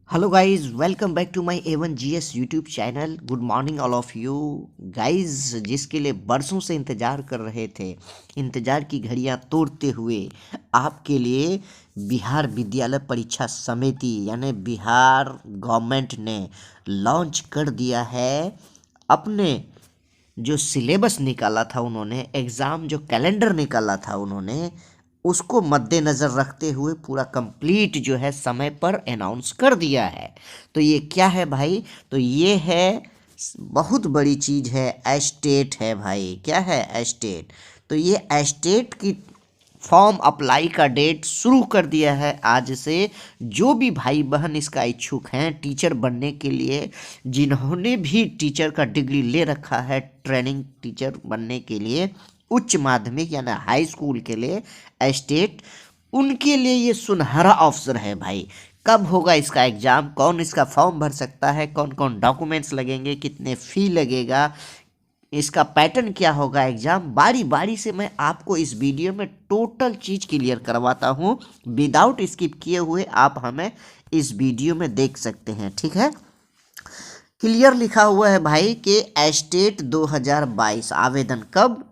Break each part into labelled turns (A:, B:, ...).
A: Hello guys, welcome back to my A1GS YouTube channel. Good morning all of you guys. जिसके लिए बरसों से इंतज़ार कर रहे थे, इंतज़ार की घड़ियां तोड़ते हुए आपके लिए बिहार विद्यालय परीक्षा समिति यानी बिहार गवर्नमेंट ने लॉन्च कर दिया है अपने जो सिलेबस निकाला था उन्होंने, एग्ज़ाम जो कैलेंडर निकाला था उन्होंने, उसको मद्देनज़र रखते हुए पूरा कंप्लीट जो है समय पर अनाउंस कर दिया है। तो ये क्या है भाई? तो ये है, बहुत बड़ी चीज़ है, एस्टेट है भाई। क्या है? एस्टेट। तो ये एस्टेट की फॉर्म अप्लाई का डेट शुरू कर दिया है आज से। जो भी भाई बहन इसका इच्छुक हैं टीचर बनने के लिए, जिन्होंने भी टीचर का डिग्री ले रखा है ट्रेनिंग टीचर बनने के लिए, उच्च माध्यमिक यानी हाई स्कूल के लिए एस्टेट, उनके लिए ये सुनहरा अवसर है भाई। कब होगा इसका एग्ज़ाम, कौन इसका फॉर्म भर सकता है, कौन कौन डॉक्यूमेंट्स लगेंगे, कितने फ़ी लगेगा, इसका पैटर्न क्या होगा, एग्ज़ाम बारी बारी से मैं आपको इस वीडियो में टोटल चीज़ क्लियर करवाता हूँ। विदाउट स्किप किए हुए आप हमें इस वीडियो में देख सकते हैं। ठीक है, क्लियर लिखा हुआ है भाई कि एस्टेट 2022 आवेदन कब,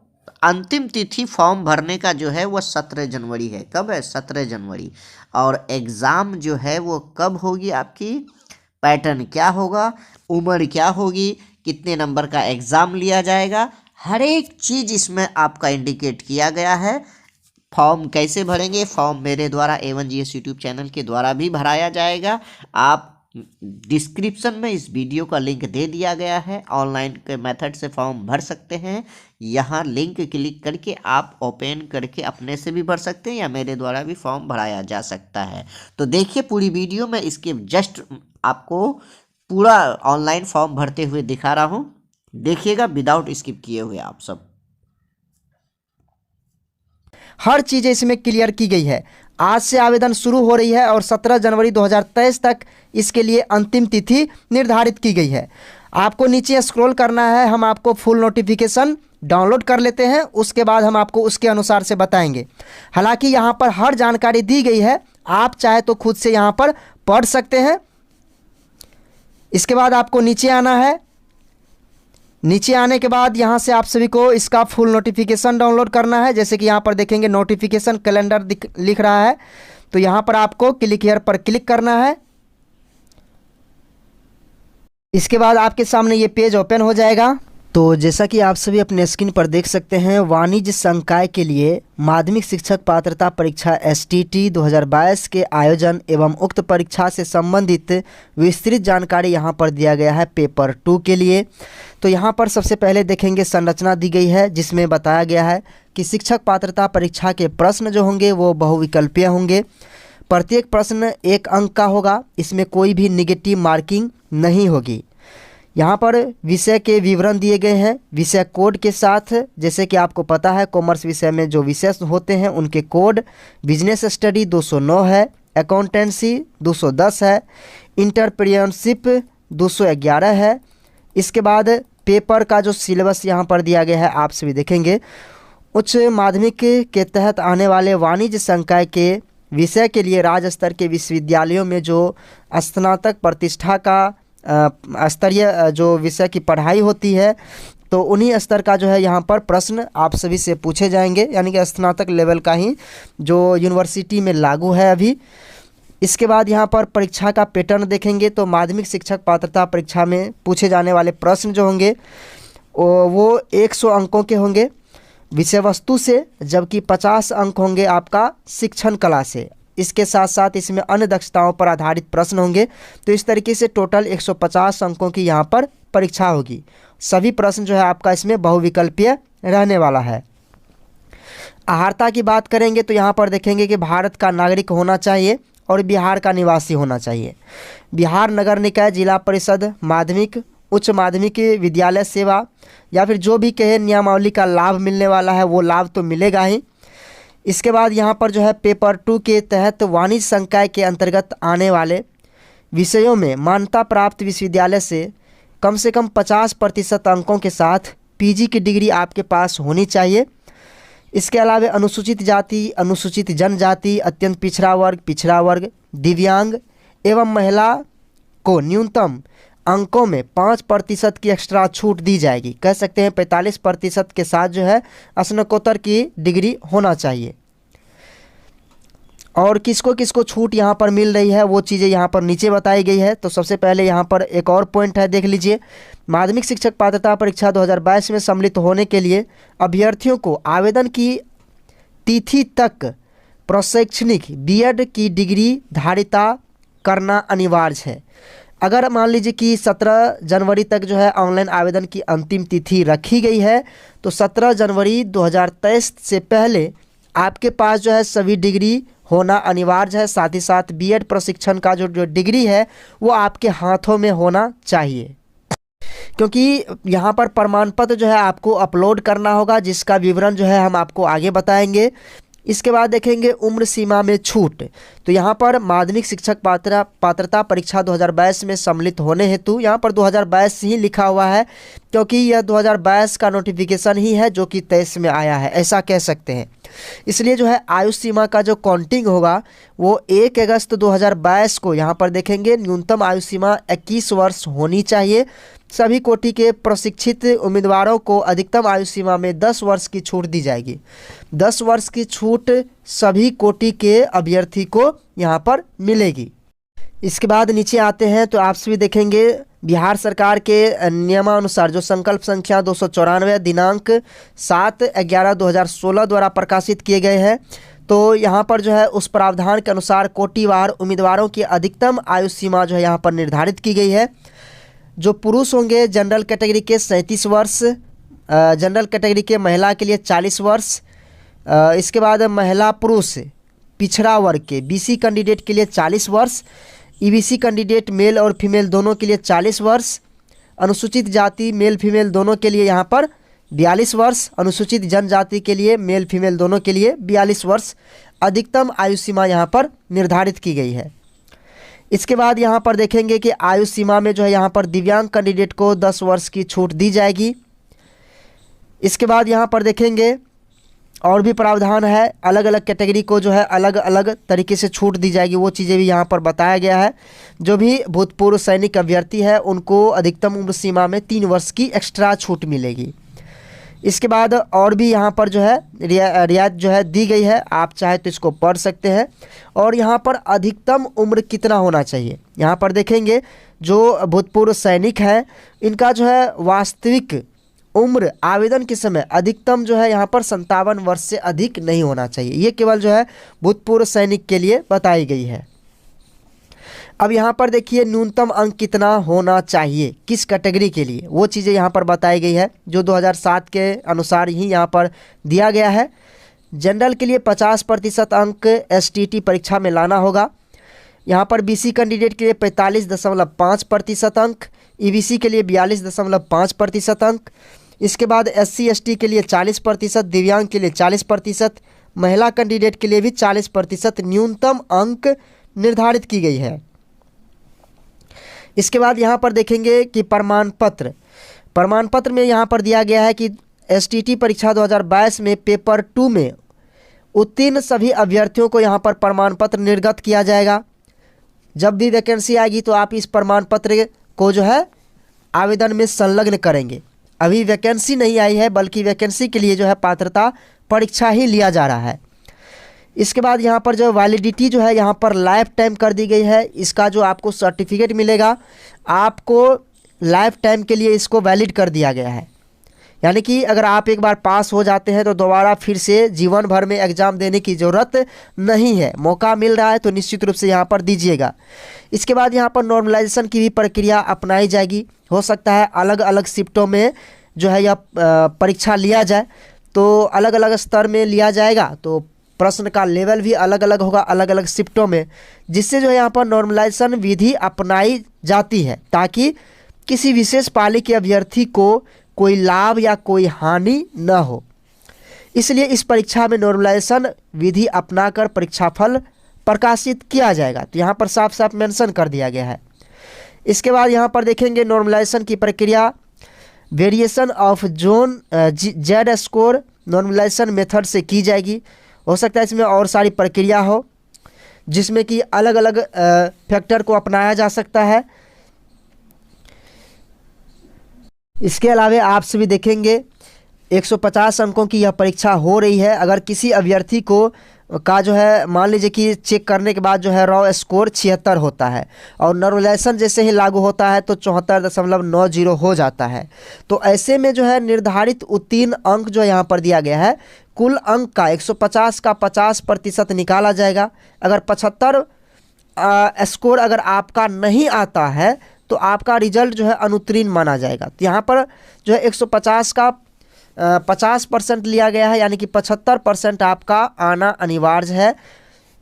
A: अंतिम तिथि फॉर्म भरने का जो है वो 17 जनवरी है। कब है? 17 जनवरी। और एग्ज़ाम जो है वो कब होगी आपकी, पैटर्न क्या होगा, उम्र क्या होगी, कितने नंबर का एग्ज़ाम लिया जाएगा, हर एक चीज़ इसमें आपका इंडिकेट किया गया है। फॉर्म कैसे भरेंगे? फॉर्म मेरे द्वारा A1GS यूट्यूब चैनल के द्वारा भी भराया जाएगा। आप डिस्क्रिप्शन में इस वीडियो का लिंक दे दिया गया है, ऑनलाइन के मेथड से फॉर्म भर सकते हैं। यहाँ लिंक क्लिक करके आप ओपन करके अपने से भी भर सकते हैं या मेरे द्वारा भी फॉर्म भराया जा सकता है। तो देखिए पूरी वीडियो में इसके जस्ट आपको पूरा ऑनलाइन फॉर्म भरते हुए दिखा रहा हूँ, देखिएगा विदाउट स्किप किए हुए आप सब।
B: हर चीज़ें इसमें क्लियर की गई है। आज से आवेदन शुरू हो रही है और 17 जनवरी 2023 तक इसके लिए अंतिम तिथि निर्धारित की गई है। आपको नीचे स्क्रॉल करना है, हम आपको फुल नोटिफिकेशन डाउनलोड कर लेते हैं, उसके बाद हम आपको उसके अनुसार से बताएंगे। हालांकि यहाँ पर हर जानकारी दी गई है, आप चाहे तो खुद से यहाँ पर पढ़ सकते हैं। इसके बाद आपको नीचे आना है। नीचे आने के बाद यहाँ से आप सभी को इसका फुल नोटिफिकेशन डाउनलोड करना है। जैसे कि यहाँ पर देखेंगे नोटिफिकेशन कैलेंडर लिख रहा है, तो यहाँ पर आपको क्लिक हियर पर क्लिक करना है। इसके बाद आपके सामने ये पेज ओपन हो जाएगा। तो जैसा कि आप सभी अपने स्क्रीन पर देख सकते हैं, वाणिज्य संकाय के लिए माध्यमिक शिक्षक पात्रता परीक्षा STT 2022 के आयोजन एवं उक्त परीक्षा से संबंधित विस्तृत जानकारी यहाँ पर दिया गया है पेपर 2 के लिए। तो यहाँ पर सबसे पहले देखेंगे संरचना दी गई है, जिसमें बताया गया है कि शिक्षक पात्रता परीक्षा के प्रश्न जो होंगे वो बहुविकल्पीय होंगे। प्रत्येक प्रश्न 1 अंक का होगा, इसमें कोई भी निगेटिव मार्किंग नहीं होगी। यहाँ पर विषय के विवरण दिए गए हैं विषय कोड के साथ। जैसे कि आपको पता है कॉमर्स विषय में जो विषय होते हैं उनके कोड, बिजनेस स्टडी 209 है, अकाउंटेंसी 210 है, इंटरप्रेन्योरशिप 211 है। इसके बाद पेपर का जो सिलेबस यहाँ पर दिया गया है आप सभी देखेंगे। उच्च माध्यमिक के तहत आने वाले वाणिज्य संकाय के विषय के लिए राज्य स्तर के विश्वविद्यालयों में जो स्नातक प्रतिष्ठा का स्तरीय जो विषय की पढ़ाई होती है, तो उन्हीं स्तर का जो है यहाँ पर प्रश्न आप सभी से पूछे जाएंगे, यानी कि स्नातक लेवल का ही जो यूनिवर्सिटी में लागू है अभी। इसके बाद यहाँ पर परीक्षा का पैटर्न देखेंगे, तो माध्यमिक शिक्षक पात्रता परीक्षा में पूछे जाने वाले प्रश्न जो होंगे वो 100 अंकों के होंगे विषय वस्तु से, जबकि 50 अंक होंगे आपका शिक्षण कला से। इसके साथ साथ इसमें अन्य दक्षताओं पर आधारित प्रश्न होंगे। तो इस तरीके से टोटल 150 अंकों की यहाँ पर परीक्षा होगी। सभी प्रश्न जो है आपका इसमें बहुविकल्पीय रहने वाला है। अर्हता की बात करेंगे तो यहाँ पर देखेंगे कि भारत का नागरिक होना चाहिए और बिहार का निवासी होना चाहिए। बिहार नगर निकाय, जिला परिषद, माध्यमिक, उच्च माध्यमिक विद्यालय सेवा या फिर जो भी कहे नियमावली का लाभ मिलने वाला है वो लाभ तो मिलेगा ही। इसके बाद यहाँ पर जो है पेपर 2 के तहत वाणिज्य संकाय के अंतर्गत आने वाले विषयों में मान्यता प्राप्त विश्वविद्यालय से कम 50% अंकों के साथ PG की डिग्री आपके पास होनी चाहिए। इसके अलावा अनुसूचित जाति, अनुसूचित जनजाति, अत्यंत पिछड़ा वर्ग, दिव्यांग एवं महिला को न्यूनतम अंकों में 5% की एक्स्ट्रा छूट दी जाएगी। कह सकते हैं 45% के साथ जो है स्नातकोत्तर की डिग्री होना चाहिए। और किसको किसको छूट यहाँ पर मिल रही है वो चीज़ें यहाँ पर नीचे बताई गई है। तो सबसे पहले यहाँ पर एक और पॉइंट है, देख लीजिए। माध्यमिक शिक्षक पात्रता परीक्षा 2022 में सम्मिलित होने के लिए अभ्यर्थियों को आवेदन की तिथि तक प्रशैक्षणिक बीएड की डिग्री धारिता करना अनिवार्य है। अगर मान लीजिए कि 17 जनवरी तक जो है ऑनलाइन आवेदन की अंतिम तिथि रखी गई है, तो 17 जनवरी 2023 से पहले आपके पास जो है सभी डिग्री होना अनिवार्य है। साथ ही साथ बीएड प्रशिक्षण का जो डिग्री है वो आपके हाथों में होना चाहिए, क्योंकि यहाँ पर प्रमाण पत्र जो है आपको अपलोड करना होगा, जिसका विवरण जो है हम आपको आगे बताएंगे। इसके बाद देखेंगे उम्र सीमा में छूट। तो यहाँ पर माध्यमिक शिक्षक पात्रता परीक्षा 2022 में सम्मिलित होने हेतु यहाँ पर 2022 ही लिखा हुआ है, क्योंकि यह 2022 का नोटिफिकेशन ही है जो कि 23 में आया है, ऐसा कह सकते हैं। इसलिए जो है आयु सीमा का जो काउंटिंग होगा वो 1 अगस्त 2022 को यहाँ पर देखेंगे न्यूनतम आयु सीमा 21 वर्ष होनी चाहिए। सभी कोटि के प्रशिक्षित उम्मीदवारों को अधिकतम आयु सीमा में 10 वर्ष की छूट दी जाएगी। 10 वर्ष की छूट सभी कोटि के अभ्यर्थी को यहाँ पर मिलेगी। इसके बाद नीचे आते हैं तो आप सभी देखेंगे बिहार सरकार के नियमानुसार जो संकल्प संख्या 294 दिनांक 7/11/2016 द्वारा प्रकाशित किए गए हैं। तो यहाँ पर जो है उस प्रावधान के अनुसार कोटिवार उम्मीदवारों की अधिकतम आयु सीमा जो है यहाँ पर निर्धारित की गई है। जो पुरुष होंगे जनरल कैटेगरी के 37 वर्ष, जनरल कैटेगरी के महिला के लिए 40 वर्ष, इसके बाद महिला पुरुष पिछड़ा वर्ग के बीसी कैंडिडेट के लिए 40 वर्ष, ईबीसी कैंडिडेट मेल और फीमेल दोनों के लिए 40 वर्ष, अनुसूचित जाति मेल फीमेल दोनों के लिए यहाँ पर 42 वर्ष, अनुसूचित जनजाति के लिए मेल फीमेल दोनों के लिए 42 वर्ष अधिकतम आयु सीमा यहाँ पर निर्धारित की गई है। इसके बाद यहाँ पर देखेंगे कि आयु सीमा में जो है यहाँ पर दिव्यांग कैंडिडेट को 10 वर्ष की छूट दी जाएगी। इसके बाद यहाँ पर देखेंगे और भी प्रावधान है, अलग अलग कैटेगरी को जो है अलग अलग तरीके से छूट दी जाएगी, वो चीज़ें भी यहाँ पर बताया गया है। जो भी भूतपूर्व सैनिक अभ्यर्थी है उनको अधिकतम उम्र सीमा में 3 वर्ष की एक्स्ट्रा छूट मिलेगी। इसके बाद और भी यहाँ पर जो है रियायत जो है दी गई है, आप चाहे तो इसको पढ़ सकते हैं। और यहाँ पर अधिकतम उम्र कितना होना चाहिए, यहाँ पर देखेंगे जो भूतपूर्व सैनिक हैं इनका जो है वास्तविक उम्र आवेदन के समय अधिकतम जो है यहाँ पर 57 वर्ष से अधिक नहीं होना चाहिए। ये केवल जो है भूतपूर्व सैनिक के लिए बताई गई है। अब यहाँ पर देखिए न्यूनतम अंक कितना होना चाहिए किस कैटेगरी के लिए, वो चीज़ें यहाँ पर बताई गई है जो 2007 के अनुसार ही यहाँ पर दिया गया है। जनरल के लिए 50% अंक एसटीटी परीक्षा में लाना होगा। यहाँ पर बीसी कैंडिडेट के लिए 45.5% अंक, ईबीसी के लिए 42.5% अंक। इसके बाद एससी एसटी के लिए 40%, दिव्यांग के लिए 40%, महिला कैंडिडेट के लिए भी 40% न्यूनतम अंक निर्धारित की गई है। इसके बाद यहाँ पर देखेंगे कि प्रमाण पत्र में यहाँ पर दिया गया है कि एसटीटी परीक्षा 2022 में पेपर 2 में उत्तीर्ण सभी अभ्यर्थियों को यहाँ पर प्रमाण पत्र निर्गत किया जाएगा। जब भी वैकेंसी आएगी तो आप इस प्रमाण पत्र को जो है आवेदन में संलग्न करेंगे। अभी वैकेंसी नहीं आई है, बल्कि वैकेंसी के लिए जो है पात्रता परीक्षा ही लिया जा रहा है। इसके बाद यहाँ पर जो वैलिडिटी जो है यहाँ पर लाइफ टाइम कर दी गई है। इसका जो आपको सर्टिफिकेट मिलेगा आपको लाइफ टाइम के लिए इसको वैलिड कर दिया गया है। यानी कि अगर आप एक बार पास हो जाते हैं तो दोबारा फिर से जीवन भर में एग्ज़ाम देने की ज़रूरत नहीं है। मौका मिल रहा है तो निश्चित रूप से यहाँ पर दीजिएगा। इसके बाद यहाँ पर नॉर्मलाइजेशन की भी प्रक्रिया अपनाई जाएगी। हो सकता है अलग अलग शिफ्टों में जो है यह परीक्षा लिया जाए, तो अलग अलग स्तर में लिया जाएगा, तो प्रश्न का लेवल भी अलग अलग होगा अलग अलग शिफ्टों में, जिससे जो है यहाँ पर नॉर्मलाइजेशन विधि अपनाई जाती है ताकि किसी विशेष पाली के अभ्यर्थी को कोई लाभ या कोई हानि न हो। इसलिए इस परीक्षा में नॉर्मलाइजेशन विधि अपनाकर परीक्षाफल प्रकाशित किया जाएगा। तो यहाँ पर साफ साफ मेंशन कर दिया गया है। इसके बाद यहाँ पर देखेंगे नॉर्मलाइजेशन की प्रक्रिया variation of zone Z score normalization method से की जाएगी। हो सकता है इसमें और सारी प्रक्रिया हो जिसमें कि अलग अलग फैक्टर को अपनाया जा सकता है। इसके अलावा आप सभी देखेंगे 150 अंकों की यह परीक्षा हो रही है। अगर किसी अभ्यर्थी को का जो है मान लीजिए कि चेक करने के बाद जो है रॉ स्कोर 76 होता है और नॉर्मलाइजेशन जैसे ही लागू होता है तो 74.90 हो जाता है। तो ऐसे में जो है निर्धारित उत्तीर्ण अंक जो यहाँ पर दिया गया है, कुल अंक का 150 का 50% निकाला जाएगा। अगर 75 स्कोर अगर आपका नहीं आता है तो आपका रिजल्ट जो है अनुत्तीर्ण माना जाएगा। तो यहाँ पर जो है 150 का 50% लिया गया है, यानी कि 75% आपका आना अनिवार्य है।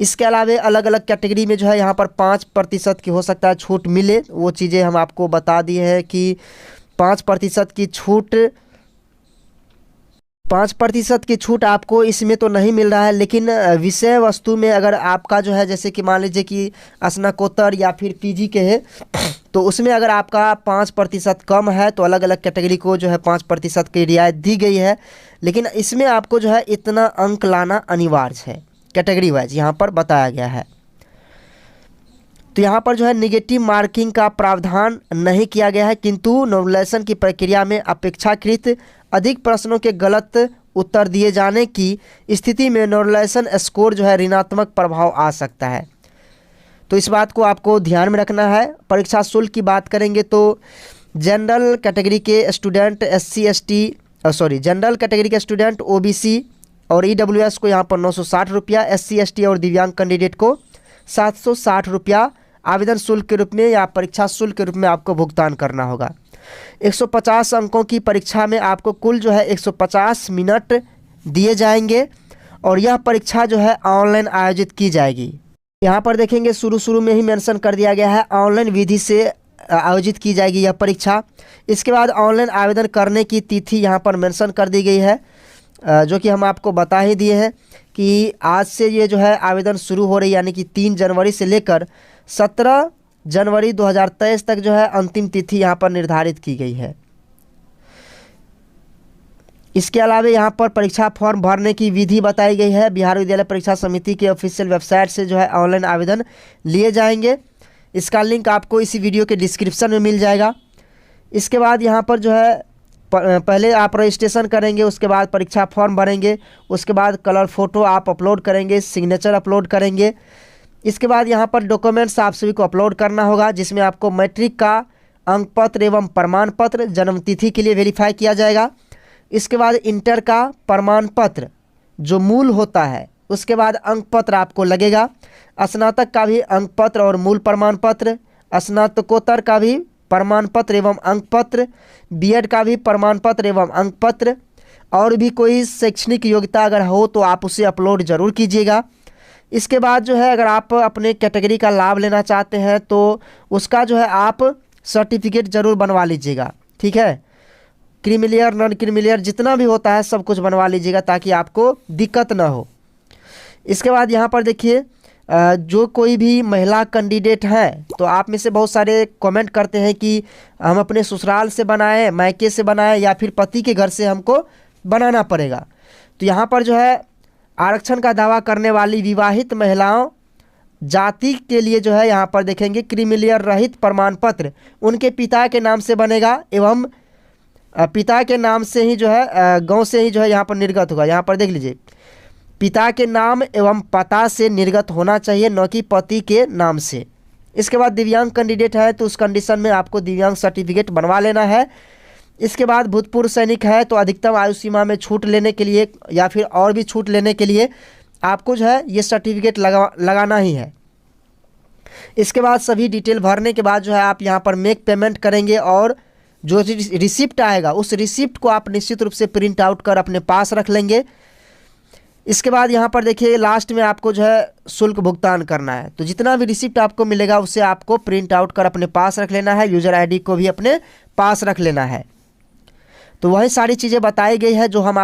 B: इसके अलावा अलग अलग कैटेगरी में जो है यहाँ पर 5% की हो सकता है छूट मिले, वो चीज़ें हम आपको बता दिए हैं कि 5% की छूट 5% की छूट आपको इसमें तो नहीं मिल रहा है, लेकिन विषय वस्तु में अगर आपका जो है जैसे कि मान लीजिए कि स्नातकोत्तर या फिर पीजी के है तो उसमें अगर आपका 5% कम है तो अलग अलग कैटेगरी को जो है 5% की रियायत दी गई है। लेकिन इसमें आपको जो है इतना अंक लाना अनिवार्य है, कैटेगरी वाइज यहाँ पर बताया गया है। तो यहाँ पर जो है नेगेटिव मार्किंग का प्रावधान नहीं किया गया है, किंतु नॉर्मलाइजेशन की प्रक्रिया में अपेक्षाकृत अधिक प्रश्नों के गलत उत्तर दिए जाने की स्थिति में नॉर्मलाइजेशन स्कोर जो है ऋणात्मक प्रभाव आ सकता है। तो इस बात को आपको ध्यान में रखना है। परीक्षा शुल्क की बात करेंगे तो जनरल कैटेगरी के स्टूडेंट जनरल कैटेगरी के स्टूडेंट ओबीसी और ईडब्ल्यूएस को यहाँ पर 960 रुपया, SC ST और दिव्यांग कैंडिडेट को 760 रुपया आवेदन शुल्क के रूप में या परीक्षा शुल्क के रूप में आपको भुगतान करना होगा। 150 अंकों की परीक्षा में आपको कुल जो है 150 मिनट दिए जाएंगे और यह परीक्षा जो है ऑनलाइन आयोजित की जाएगी। यहाँ पर देखेंगे शुरू में ही मेंशन कर दिया गया है ऑनलाइन विधि से आयोजित की जाएगी यह परीक्षा। इसके बाद ऑनलाइन आवेदन करने की तिथि यहाँ पर मेंशन कर दी गई है, जो कि हम आपको बता ही दिए हैं कि आज से ये जो है आवेदन शुरू हो रही है, यानी कि 3 जनवरी से लेकर 17 जनवरी 2023 तक जो है अंतिम तिथि यहाँ पर निर्धारित की गई है। इसके अलावा यहाँ पर परीक्षा फॉर्म भरने की विधि बताई गई है। बिहार विद्यालय परीक्षा समिति के ऑफिशियल वेबसाइट से जो है ऑनलाइन आवेदन लिए जाएंगे। इसका लिंक आपको इसी वीडियो के डिस्क्रिप्शन में मिल जाएगा। इसके बाद यहाँ पर जो है पहले आप रजिस्ट्रेशन करेंगे, उसके बाद परीक्षा फॉर्म भरेंगे, उसके बाद कलर फ़ोटो आप अपलोड करेंगे, सिग्नेचर अपलोड करेंगे। इसके बाद यहाँ पर डॉक्यूमेंट्स आप सभी को अपलोड करना होगा, जिसमें आपको मैट्रिक का अंक पत्र एवं प्रमाण पत्र जन्मतिथि के लिए वेरीफाई किया जाएगा। इसके बाद इंटर का प्रमाण पत्र जो मूल होता है, उसके बाद अंक पत्र आपको लगेगा। स्नातक का भी अंक पत्र और मूल प्रमाण पत्र, स्नातकोत्तर का भी प्रमाण पत्र एवं अंक पत्र, बीएड का भी प्रमाण पत्र एवं अंक पत्र, और भी कोई शैक्षणिक योग्यता अगर हो तो आप उसे अपलोड ज़रूर कीजिएगा। इसके बाद जो है अगर आप अपने कैटेगरी का लाभ लेना चाहते हैं तो उसका जो है आप सर्टिफिकेट ज़रूर बनवा लीजिएगा, ठीक है। क्रीमिलियर नॉन क्रीमिलियर जितना भी होता है सब कुछ बनवा लीजिएगा ताकि आपको दिक्कत ना हो। इसके बाद यहाँ पर देखिए जो कोई भी महिला कैंडिडेट है तो आप में से बहुत सारे कमेंट करते हैं कि हम अपने ससुराल से बनाएं, मायके से बनाएं या फिर पति के घर से हमको बनाना पड़ेगा। तो यहाँ पर जो है आरक्षण का दावा करने वाली विवाहित महिलाओं जाति के लिए जो है यहाँ पर देखेंगे क्रीमिलियर रहित प्रमाण पत्र उनके पिता के नाम से बनेगा एवं पिता के नाम से ही जो है गांव से ही जो है यहाँ पर निर्गत होगा। यहाँ पर देख लीजिए पिता के नाम एवं पता से निर्गत होना चाहिए, न कि पति के नाम से। इसके बाद दिव्यांग कैंडिडेट है तो उस कंडीशन में आपको दिव्यांग सर्टिफिकेट बनवा लेना है। इसके बाद भूतपूर्व सैनिक है तो अधिकतम आयु सीमा में छूट लेने के लिए या फिर और भी छूट लेने के लिए आपको जो है ये सर्टिफिकेट लगाना ही है। इसके बाद सभी डिटेल भरने के बाद जो है आप यहाँ पर मेक पेमेंट करेंगे और जो रिसिप्ट आएगा उस रिसिप्ट को आप निश्चित रूप से प्रिंट आउट कर अपने पास रख लेंगे। इसके बाद यहाँ पर देखिए लास्ट में आपको जो है शुल्क भुगतान करना है। तो जितना भी रिसिप्ट आपको मिलेगा उसे आपको प्रिंट आउट कर अपने पास रख लेना है, यूज़र आईडी को भी अपने पास रख लेना है। तो वही सारी चीज़ें बताई गई है जो हम आप